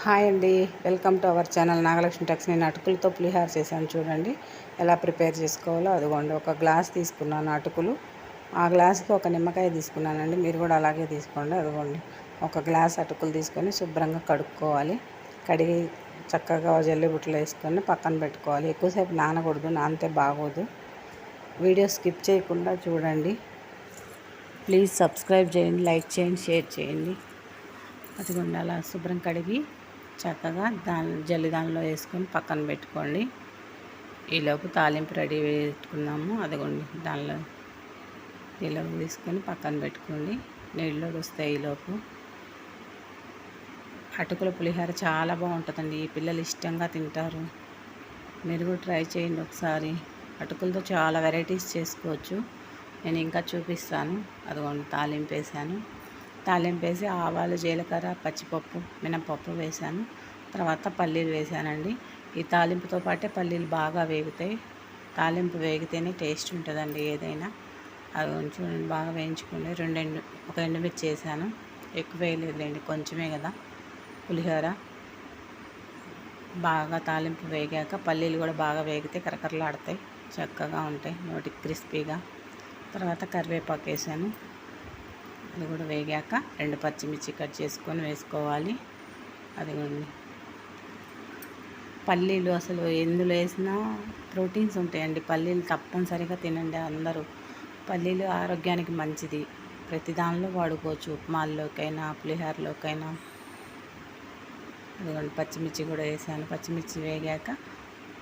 Hi అండి, welcome to our channel Nagalakshmi techs. నేను అటుకులతో పులిహోర చేశాను చూడండి. ఎలా ప్రిపేర్ చేసుకోవాలో అదిగోండి. ఒక గ్లాస్ తీసుకున్నాను అటుకులు. ఆ గ్లాస్కి ఒక నిమ్మకాయ తీసుకున్నానండి. మీరు కూడా అలాగే తీసుకోండి. అదిగోండి, ఒక గ్లాస్ అటుకులు తీసుకొని శుభ్రంగా కడుక్కోవాలి. కడిగి చక్కగా జల్లి బుట్టలో వేసుకొని పక్కన పెట్టుకోవాలి. ఎక్కువసేపు నానకూడదు, నానితే బాగోదు. వీడియో స్కిప్ చేయకుండా చూడండి. ప్లీజ్ సబ్స్క్రైబ్ చేయండి, లైక్ చేయండి, షేర్ చేయండి. అదిగోండి, అలా శుభ్రం కడిగి చక్కగా దానిలో వేసుకొని పక్కన పెట్టుకోండి. ఈలోపు తాలింపు రెడీ పెట్టుకుందాము. అదిగోండి, ఈలోపు తీసుకొని పక్కన పెట్టుకోండి. నీళ్ళు వస్తాయి ఈలోపు. అటుకుల పులిహోర చాలా బాగుంటుందండి. ఈ పిల్లలు ఇష్టంగా తింటారు. మీరు కూడా ట్రై చేయండి ఒకసారి. అటుకులతో చాలా వెరైటీస్ చేసుకోవచ్చు. నేను ఇంకా చూపిస్తాను. అదిగోండి, తాలింపు వేసాను. తాలింపు వేసి ఆవాలు, జీలకర్ర, పచ్చిపప్పు, మినపప్పు వేసాను. తర్వాత పల్లీలు వేసానండి. ఈ తాలింపుతో పాటే పల్లీలు బాగా వేగుతాయి. తాలింపు వేగితేనే టేస్ట్ ఉంటుందండి ఏదైనా. అది చూడండి, బాగా వేయించుకోండి. ఒక ఎండుమిర్చి వేసాను. ఎక్కువ వేయలేదులేండి, కొంచెమే కదా పులిహోర. బాగా తాలింపు వేగాక పల్లీలు కూడా బాగా వేగితే కరకరలాడతాయి, చక్కగా ఉంటాయి, నోటికి క్రిస్పీగా. తర్వాత కరివేపాకు వేసాను. అది కూడా వేగాక 2 పచ్చిమిర్చి కట్ చేసుకొని వేసుకోవాలి. అదిగోండి, పల్లీలు అసలు ఎందులో వేసినా ప్రోటీన్స్ ఉంటాయండి. పల్లీలు తప్పనిసరిగా తినండి అందరూ. పల్లీలు ఆరోగ్యానికి మంచిది. ప్రతి దానిలో వాడుకోవచ్చు, ఉప్మాల్లోకైనా పులిహోరలోకైనా. అదిగోండి, పచ్చిమిర్చి కూడా వేసాను. పచ్చిమిర్చి వేగాక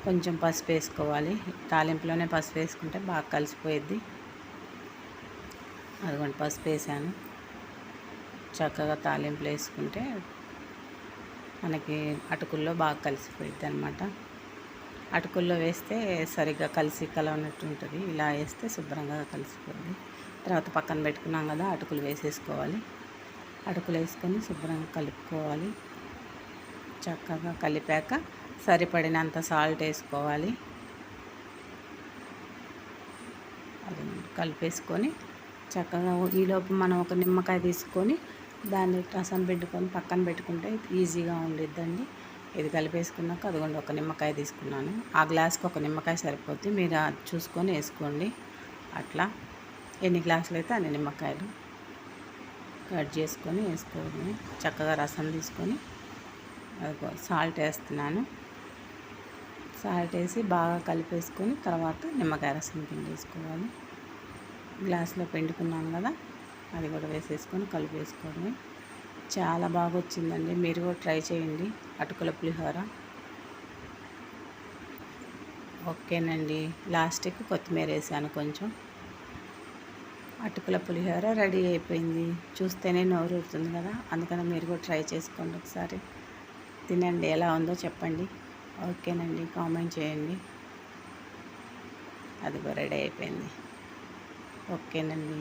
కొంచెం పసుపు వేసుకోవాలి. తాలింపులోనే పసుపు వేసుకుంటే బాగా కలిసిపోయిద్ది. అదిగోండి, పసుపు వేసాను. చక్కగా తాలింపులు వేసుకుంటే మనకి అటుకుల్లో బాగా కలిసిపోయిద్ది అనమాట. అటుకుల్లో వేస్తే సరిగ్గా కలవనట్టు ఉంటుంది. ఇలా వేస్తే శుభ్రంగా కలిసిపోద్ది. తర్వాత పక్కన పెట్టుకున్నాం కదా, అటుకులు వేసేసుకోవాలి. అటుకులు వేసుకొని శుభ్రంగా కలుపుకోవాలి. చక్కగా కలిపాక సరిపడినంత సాల్ట్ వేసుకోవాలి. అది కలిపేసుకొని చక్కగా ఈలోపు మనం ఒక నిమ్మకాయ తీసుకొని దాన్ని రసం పిండుకొని పక్కన పెట్టుకుంటే ఈజీగా ఉండిద్దండి. ఇది కలిపేసుకున్నాక అదిగోండి, ఒక నిమ్మకాయ తీసుకున్నాను. ఆ గ్లాస్కి ఒక నిమ్మకాయ సరిపోద్ది. మీరు చూసుకొని వేసుకోండి. అట్లా ఎన్ని గ్లాసులు అయితే అన్ని నిమ్మకాయలు కట్ చేసుకొని వేసుకోండి. చక్కగా రసం తీసుకొని అదిగో సాల్ట్ వేస్తున్నాను. సాల్ట్ వేసి బాగా కలిపేసుకొని తర్వాత నిమ్మకాయ రసం పిండేసుకోవాలి. గ్లాస్లో పిండుకున్నాను కదా, అది కూడా వేసేసుకొని కలిపేసుకోండి. చాలా బాగా వచ్చిందండి. మీరు కూడా ట్రై చేయండి అటుకుల పులిహోర. ఓకేనండి, లాస్ట్కి కొత్తిమీర వేసాను కొంచెం. అటుకుల పులిహోర రెడీ అయిపోయింది. చూస్తేనే నోరు ఊరుతుంది కదా, అందుకని మీరు కూడా ట్రై చేసుకోండి ఒకసారి. తినండి, ఎలా ఉందో చెప్పండి. ఓకేనండి, కామెంట్ చేయండి. అది కూడా రెడీ అయిపోయింది. ఓకేనండి.